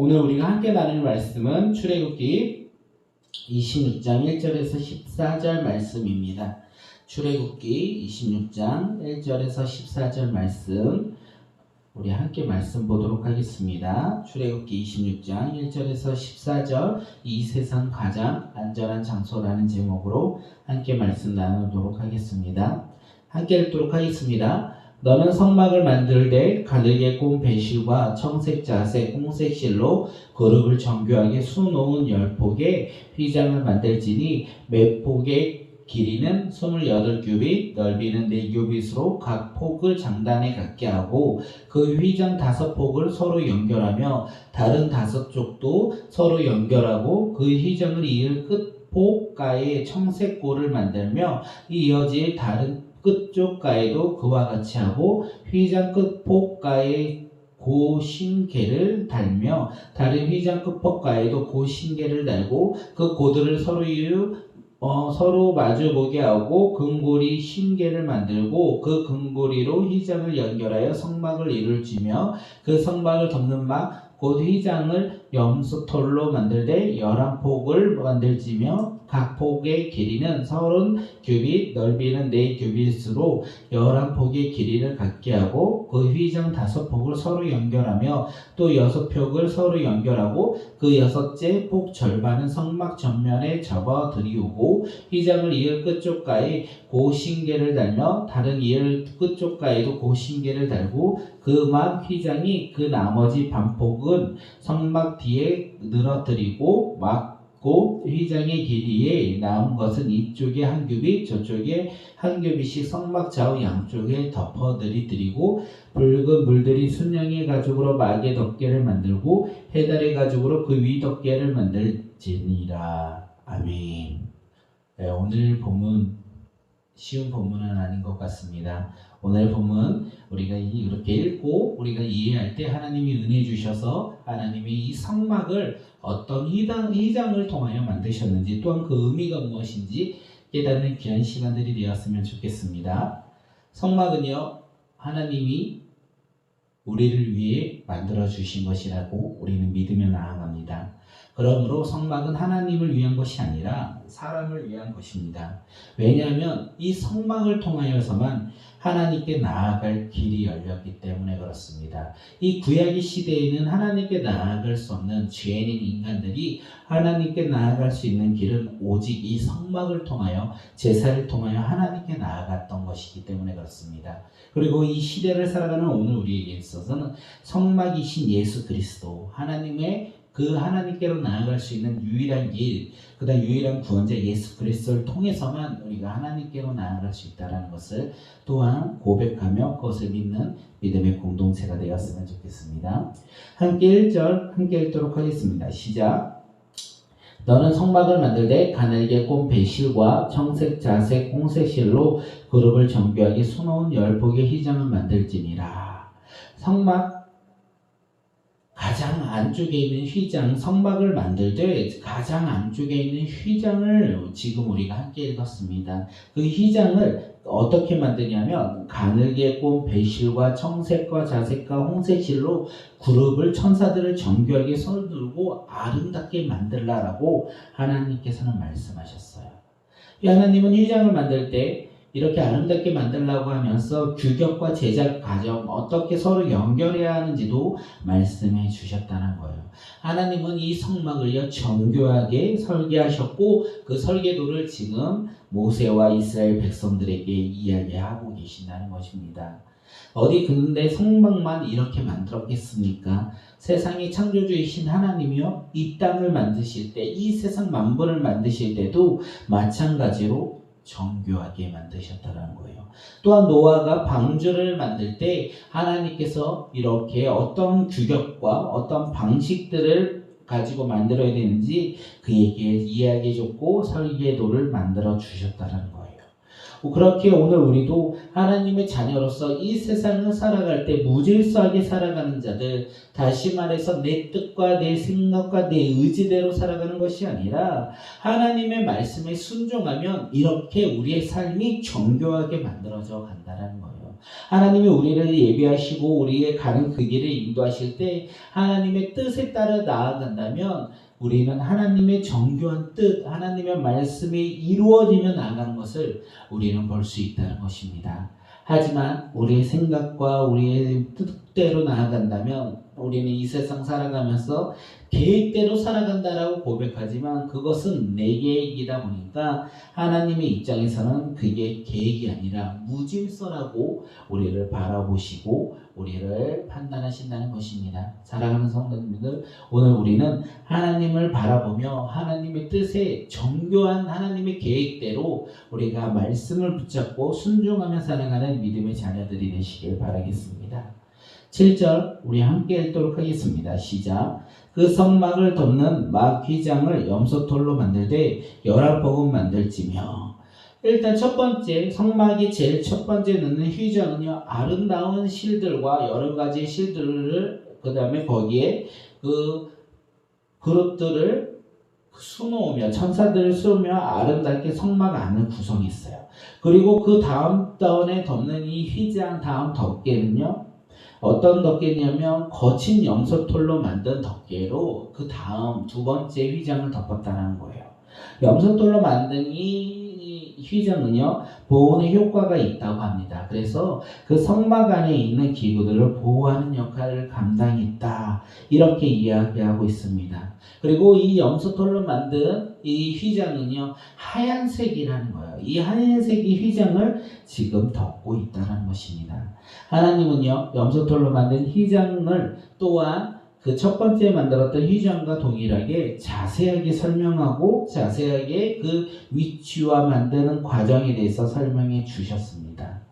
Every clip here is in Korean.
오늘 우리가 함께 나눌 말씀은 출애굽기 26장 1절에서 14절 말씀입니다. 출애굽기 26장 1절에서 14절 말씀 우리 함께 말씀 보도록 하겠습니다. 출애굽기 26장 1절에서 14절 이 세상 가장 안전한 장소라는 제목으로 함께 말씀 나누도록 하겠습니다. 함께 읽도록 하겠습니다. 너는 성막을 만들되 가늘게 꼰 배실과 청색, 자색, 홍색 실로 그룹을 정교하게 수놓은 10폭의 휘장을 만들지니 몇 폭의 길이는 28규빗, 넓이는 4규빗으로 각 폭을 장단에 갖게 하고 그 휘장 5폭을 서로 연결하며 다른 5쪽도 서로 연결하고 그 휘장을 이을 끝폭가에 청색골을 만들며 이어질 다른 끝쪽가에도 그와 같이 하고 휘장 끝폭가에 고신계를 달며 다른 휘장 끝폭가에도 고신계를 달고 그 고들을 서로 마주보게 하고 금고리 신계를 만들고 그 금고리로 휘장을 연결하여 성막을 이룰지며 그 성막을 덮는 막 곧 휘장을 염소털로 만들되 11폭을 만들지며 각 폭의 길이는 30규빗, 넓이는 4규빗으로 11폭의 길이를 갖게 하고 그 휘장 5폭을 서로 연결하며 또 6폭을 서로 연결하고 그 6째 폭 절반은 성막 전면에 접어 들이우고 휘장을 이을 끝쪽가에 고신계를 달며 다른 이을 끝쪽가에도 고신계를 달고 그 막 휘장이 그 나머지 반폭은 성막 뒤에 늘어뜨리고 막고 휘장의 길이에 남은 것은 이쪽에 1규빗 저쪽에 1규빗씩 성막 좌우 양쪽에 덮어 들이고 붉은 물들이 순양의 가죽으로 막의 덮개를 만들고 해달의 가죽으로 그 위 덮개를 만들지니라. 아멘. 네, 오늘 본문 쉬운 본문은 아닌 것 같습니다. 오늘 본문 우리가 이렇게 읽고 우리가 이해할 때 하나님이 은혜 주셔서 하나님이 이 성막을 어떤 휘장을 통하여 만드셨는지 또한 그 의미가 무엇인지 깨닫는 귀한 시간들이 되었으면 좋겠습니다. 성막은요, 하나님이 우리를 위해 만들어 주신 것이라고 우리는 믿으며 나아갑니다. 그러므로 성막은 하나님을 위한 것이 아니라 사람을 위한 것입니다. 왜냐하면 이 성막을 통하여서만 하나님께 나아갈 길이 열렸기 때문에 그렇습니다. 이 구약의 시대에는 하나님께 나아갈 수 없는 죄인인 인간들이 하나님께 나아갈 수 있는 길은 오직 이 성막을 통하여 제사를 통하여 하나님께 나아갔던 것이기 때문에 그렇습니다. 그리고 이 시대를 살아가는 오늘 우리에게 있어서는 성막이신 예수 그리스도 하나님께로 나아갈 수 있는 유일한 길, 그다음 유일한 구원자 예수 그리스도를 통해서만 우리가 하나님께로 나아갈 수 있다는 것을 또한 고백하며 그것을 믿는 믿음의 공동체가 되었으면 좋겠습니다. 함께 1절 함께 읽도록 하겠습니다. 시작. 너는 성막을 만들되 가늘게 꼰 배실과 청색, 자색, 홍색 실로 그룹을 정교하게 수놓은 10폭의 휘장을 만들지니라. 성막 가장 안쪽에 있는 휘장, 성막을 만들 때 가장 안쪽에 있는 휘장을 지금 우리가 함께 읽었습니다. 그 휘장을 어떻게 만드냐면 가늘게 꼰 배실과 청색과 자색과 홍색 실로 그룹을 천사들을 정교하게 서두르고 아름답게 만들라라고 하나님께서는 말씀하셨어요. 하나님은 휘장을 만들 때 이렇게 아름답게 만들라고 하면서 규격과 제작 과정 어떻게 서로 연결해야 하는지도 말씀해 주셨다는 거예요. 하나님은 이 성막을요 정교하게 설계하셨고 그 설계도를 지금 모세와 이스라엘 백성들에게 이야기하고 계신다는 것입니다. 어디 근데 성막만 이렇게 만들었겠습니까? 세상의 창조주이신 하나님이요 이 땅을 만드실 때 이 세상 만물을 만드실 때도 마찬가지로 정교하게 만드셨다는 거예요. 또한 노아가 방주를 만들 때 하나님께서 이렇게 어떤 규격과 어떤 방식들을 가지고 만들어야 되는지 그에게 이야기해줬고 설계도를 만들어 주셨다는 거예요. 그렇게 오늘 우리도 하나님의 자녀로서 이 세상을 살아갈 때 무질서하게 살아가는 자들, 다시 말해서 내 뜻과 내 생각과 내 의지대로 살아가는 것이 아니라 하나님의 말씀에 순종하면 이렇게 우리의 삶이 정교하게 만들어져 간다는 거예요. 하나님이 우리를 예비하시고 우리의 가는 그 길을 인도하실 때 하나님의 뜻에 따라 나아간다면 우리는 하나님의 정교한 뜻, 하나님의 말씀이 이루어지며 나아가는 것을 우리는 볼 수 있다는 것입니다. 하지만 우리의 생각과 우리의 뜻대로 나아간다면 우리는 이 세상 살아가면서 계획대로 살아간다라고 고백하지만 그것은 내 계획이다 보니까 하나님의 입장에서는 그게 계획이 아니라 무질서라고 우리를 바라보시고 우리를 판단하신다는 것입니다. 사랑하는 성도님들, 오늘 우리는 하나님을 바라보며 하나님의 뜻에 정교한 하나님의 계획대로 우리가 말씀을 붙잡고 순종하며 살아가는 믿음의 자녀들이 되시길 바라겠습니다. 7절 우리 함께 읽도록 하겠습니다. 시작. 그 성막을 덮는 막 휘장을 염소털로 만들되 11폭은 만들지며. 일단 첫 번째 성막이 제일 첫 번째 넣는 휘장은요, 아름다운 실들과 여러 가지 실들을 그 다음에 거기에 그 그릇들을 수놓으며 천사들을 수놓으며 아름답게 성막 안을 구성했어요. 그리고 그 다음 단에 덮는 이 휘장 다음 덮개는요, 어떤 덮개냐면 거친 염소털로 만든 덮개로 그 다음 두 번째 휘장을 덮었다는 거예요. 염소털로 만든 이 휘장은요, 보온의 효과가 있다고 합니다. 그래서 그 성막 안에 있는 기구들을 보호하는 역할을 감당했다, 이렇게 이야기하고 있습니다. 그리고 이 염소털로 만든 이 휘장은요, 하얀색이라는 거예요. 이 하얀색이 휘장을 지금 덮고 있다는 것입니다. 하나님은요, 염소털로 만든 휘장을 또한 그 첫 번째 만들었던 휘장과 동일하게 자세하게 설명하고 자세하게 그 위치와 만드는 과정에 대해서 설명해 주셨습니다.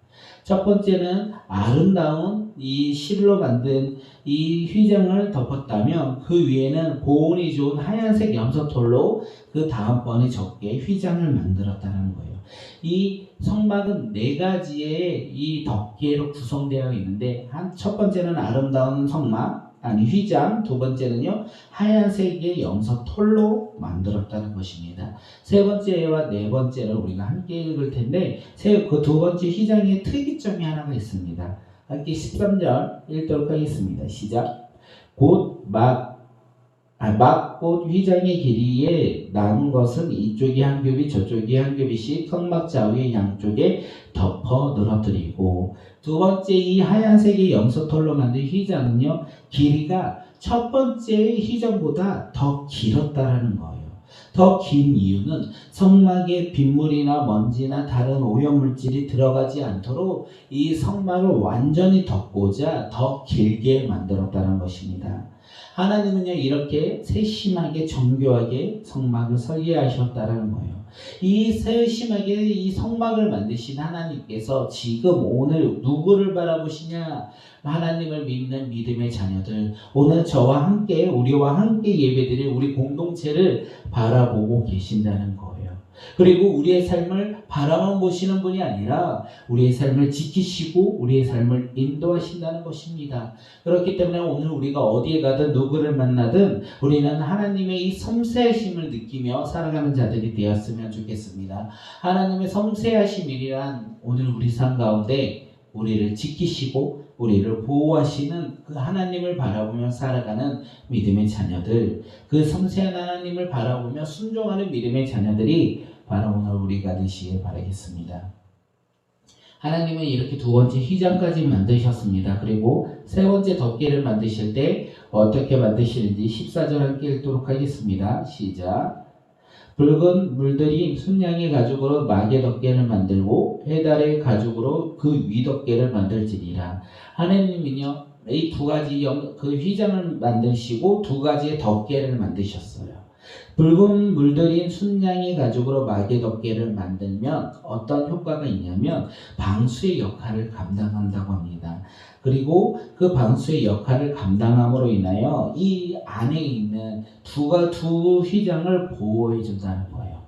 첫 번째는 아름다운 이 실로 만든 이 휘장을 덮었다면 그 위에는 보온이 좋은 하얀색 염소털로 그 다음번에 적게 휘장을 만들었다는 거예요. 이 성막은 네 가지의 이 덮개로 구성되어 있는데 첫 번째는 아름다운 성막, 휘장, 두 번째는요, 하얀색의 염소털로 만들었다는 것입니다. 세 번째와 네 번째를 우리가 함께 읽을 텐데, 그 두 번째 휘장의 특이점이 하나가 있습니다. 함께 13절 읽도록 하겠습니다. 시작. 곧 막꽃 휘장의 길이에 남은 것은 이쪽이 한 겹이 저쪽이 한 겹이씩 성막 좌우의 양쪽에 덮어 늘어뜨리고, 두 번째 이 하얀색의 염소털로 만든 휘장은요, 길이가 첫 번째 휘장보다 더 길었다라는 거예요. 더 긴 이유는 성막에 빗물이나 먼지나 다른 오염물질이 들어가지 않도록 이 성막을 완전히 덮고자 더 길게 만들었다는 것입니다. 하나님은요, 이렇게 세심하게 정교하게 성막을 설계하셨다라는 거예요. 이 세심하게 이 성막을 만드신 하나님께서 지금 오늘 누구를 바라보시냐? 하나님을 믿는 믿음의 자녀들, 오늘 저와 함께 우리와 함께 예배드릴 우리 공동체를 바라보고 계신다는 거예요. 그리고 우리의 삶을 바라만 보시는 분이 아니라 우리의 삶을 지키시고 우리의 삶을 인도하신다는 것입니다. 그렇기 때문에 오늘 우리가 어디에 가든 누구를 만나든 우리는 하나님의 이 섬세하심을 느끼며 살아가는 자들이 되었으면 좋겠습니다. 하나님의 섬세하심이란 오늘 우리 삶 가운데 우리를 지키시고 우리를 보호하시는 그 하나님을 바라보며 살아가는 믿음의 자녀들, 그 섬세한 하나님을 바라보며 순종하는 믿음의 자녀들이 바로 오늘 우리가 되시길 바라겠습니다. 하나님은 이렇게 두 번째 휘장까지 만드셨습니다. 그리고 세 번째 덮개를 만드실 때 어떻게 만드시는지 14절 함께 읽도록 하겠습니다. 시작. 붉은 물들이 순양의 가죽으로 막의 덮개를 만들고 해달의 가죽으로 그 위 덮개를 만들지니라. 하나님은요, 이 두 가지 그 휘장을 만드시고 두 가지의 덮개를 만드셨어요. 붉은 물들인 순양의 가죽으로 막의 덮개를 만들면 어떤 효과가 있냐면 방수의 역할을 감당한다고 합니다. 그리고 그 방수의 역할을 감당함으로 인하여 이 안에 있는 두 휘장을 보호해 준다는 거예요.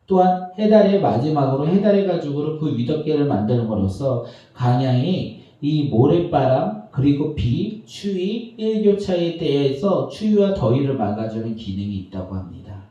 또한 해달의 마지막으로 해달의 가죽으로 그 위덮개를 만드는으로써 강야의 이 모래바람 그리고 비, 추위, 일교차에 대해서 추위와 더위를 막아주는 기능이 있다고 합니다.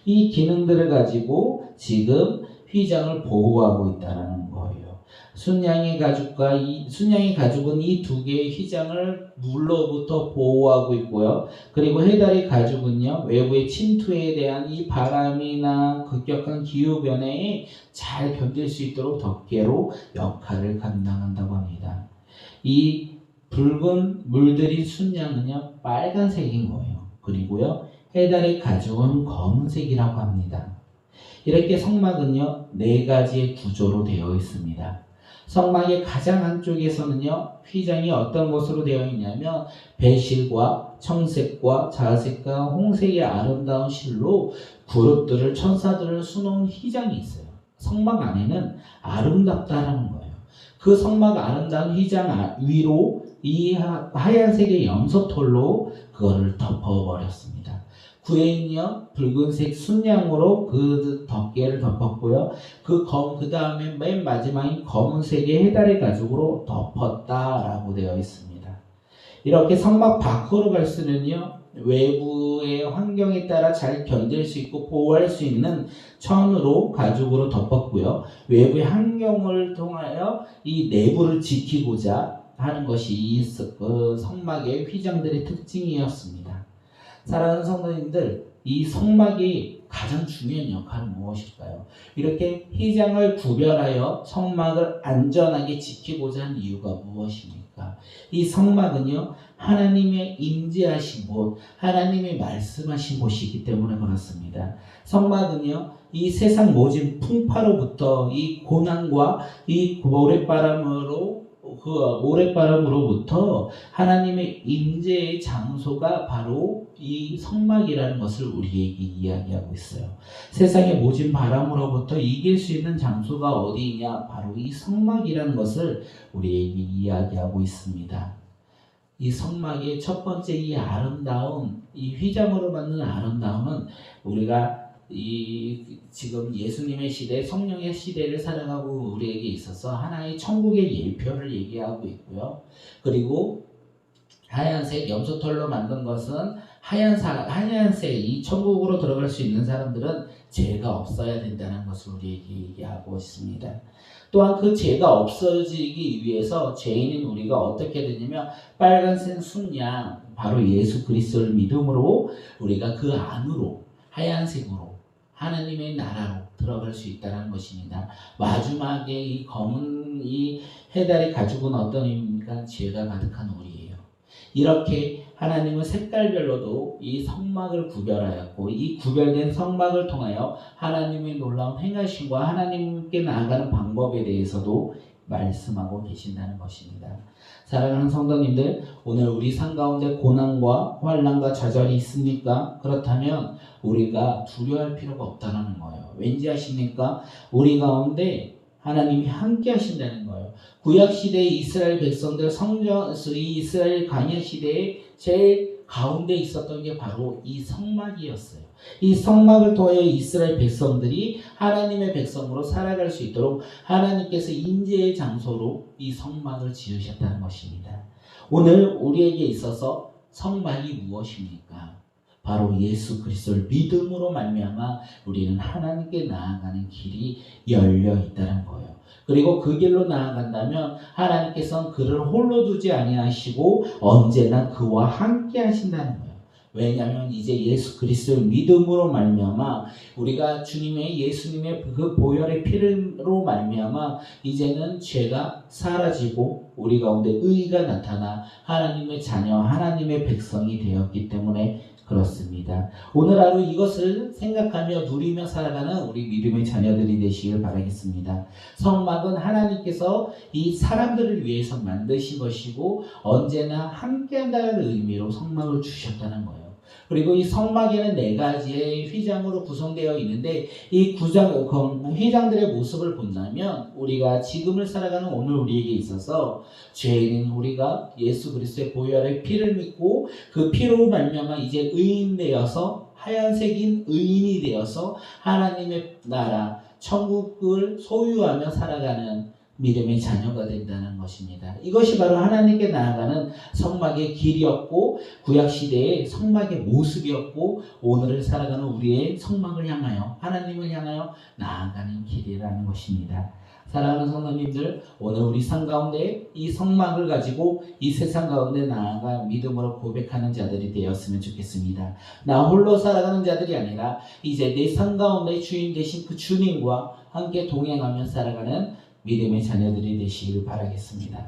이 기능들을 가지고 지금 휘장을 보호하고 있다는 거예요. 순양의 가죽과 순양의 가죽은 이 두 개의 휘장을 물로부터 보호하고 있고요. 그리고 해달의 가죽은요, 외부의 침투에 대한 이 바람이나 급격한 기후 변화에 잘 견딜 수 있도록 덮개로 역할을 감당한다고 합니다. 이 붉은 물들인 순양은요, 빨간색인 거예요. 그리고요, 해달의 가죽은 검은색이라고 합니다. 이렇게 성막은요, 네 가지의 구조로 되어 있습니다. 성막의 가장 한쪽에서는요, 휘장이 어떤 것으로 되어 있냐면 배실과 청색과 자색과 홍색의 아름다운 실로 그룹들을 천사들을 수놓은 휘장이 있어요. 성막 안에는 아름답다라는 거예요. 그 성막 아름다운 휘장 위로 이 하얀색의 염소털로 그거를 덮어버렸습니다. 구에는요, 붉은색 순양으로 그 덮개를 덮었고요. 그 다음에 맨 마지막인 검은색의 해달의 가죽으로 덮었다라고 되어 있습니다. 이렇게 성막 밖으로 갈수는요, 외부의 환경에 따라 잘 견딜 수 있고 보호할 수 있는 천으로 가죽으로 덮었고요. 외부의 환경을 통하여 이 내부를 지키고자 하는 것이 이 성막의 휘장들의 특징이었습니다. 사랑하는 성도님들, 이 성막이 가장 중요한 역할은 무엇일까요? 이렇게 휘장을 구별하여 성막을 안전하게 지키고자 하는 이유가 무엇입니까? 이 성막은요, 하나님의 임재하신 곳, 하나님의 말씀하신 곳이기 때문에 그렇습니다. 성막은요, 이 세상 모진 풍파로부터 이 고난과 이 모래바람으로부터 하나님의 임재의 장소가 바로 이 성막이라는 것을 우리에게 이야기하고 있어요. 세상의 모진 바람으로부터 이길 수 있는 장소가 어디냐? 바로 이 성막이라는 것을 우리에게 이야기하고 있습니다. 이 성막의 첫 번째 이 아름다움, 이 휘장으로 받는 아름다움은 우리가 지금 예수님의 시대, 성령의 시대를 살아가고 우리에게 있어서 하나의 천국의 예표를 얘기하고 있고요. 그리고 하얀색 염소털로 만든 것은 하얀색 이 천국으로 들어갈 수 있는 사람들은 죄가 없어야 된다는 것을 우리에게 얘기하고 있습니다. 또한 그 죄가 없어지기 위해서 죄인인 우리가 어떻게 되냐면 빨간색 순양, 바로 예수 그리스도를 믿음으로 우리가 그 안으로 하얀색으로 하나님의 나라로 들어갈 수 있다는 것입니다. 마지막에 이 검은 이 해달의 가죽은 어떤 의미입니까? 죄가 가득한 우리예요. 이렇게 하나님은 색깔별로도 이 성막을 구별하였고 이 구별된 성막을 통하여 하나님의 놀라운 행하심과 하나님께 나아가는 방법에 대해서도 말씀하고 계신다는 것입니다. 사랑하는 성도님들, 오늘 우리 삶 가운데 고난과 환난과 좌절이 있습니까? 그렇다면 우리가 두려워할 필요가 없다는 거예요. 왠지 아십니까? 우리 가운데 하나님이 함께 하신다는 거예요. 구약시대의 이스라엘 백성들, 이 이스라엘 광야시대에 제일 가운데 있었던 게 바로 이 성막이었어요. 이 성막을 통해 이스라엘 백성들이 하나님의 백성으로 살아갈 수 있도록 하나님께서 임재의 장소로 이 성막을 지으셨다는 것입니다. 오늘 우리에게 있어서 성막이 무엇입니까? 바로 예수 그리스도를 믿음으로 말미암아 우리는 하나님께 나아가는 길이 열려 있다는 거예요. 그리고 그 길로 나아간다면 하나님께서는 그를 홀로 두지 아니하시고 언제나 그와 함께 하신다는 거예요. 왜냐하면 이제 예수 그리스도를 믿음으로 말미암아 우리가 예수님의 그 보혈의 피로 말미암아 이제는 죄가 사라지고 우리 가운데 의가 나타나 하나님의 자녀, 하나님의 백성이 되었기 때문에 그렇습니다. 오늘 하루 이것을 생각하며 누리며 살아가는 우리 믿음의 자녀들이 되시길 바라겠습니다. 성막은 하나님께서 이 사람들을 위해서 만드신 것이고 언제나 함께한다는 의미로 성막을 주셨다는 거예요. 그리고 이 성막에는 4가지의 휘장으로 구성되어 있는데 이 휘장들의 모습을 본다면 우리가 지금을 살아가는 오늘 우리에게 있어서 죄인인 우리가 예수 그리스도의 보혈의 피를 믿고 그 피로 말미암아 이제 의인 되어서 하얀색인 의인이 되어서 하나님의 나라 천국을 소유하며 살아가는 믿음의 자녀가 된다는 것입니다. 이것이 바로 하나님께 나아가는 성막의 길이었고 구약시대의 성막의 모습이었고 오늘을 살아가는 우리의 성막을 향하여 하나님을 향하여 나아가는 길이라는 것입니다. 사랑하는 성도님들, 오늘 우리 삶 가운데 이 성막을 가지고 이 세상 가운데 나아가 믿음으로 고백하는 자들이 되었으면 좋겠습니다. 나 홀로 살아가는 자들이 아니라 이제 내 삶 가운데 주인 되신 그 주님과 함께 동행하며 살아가는 믿음의 자녀들이 되시기를 바라겠습니다.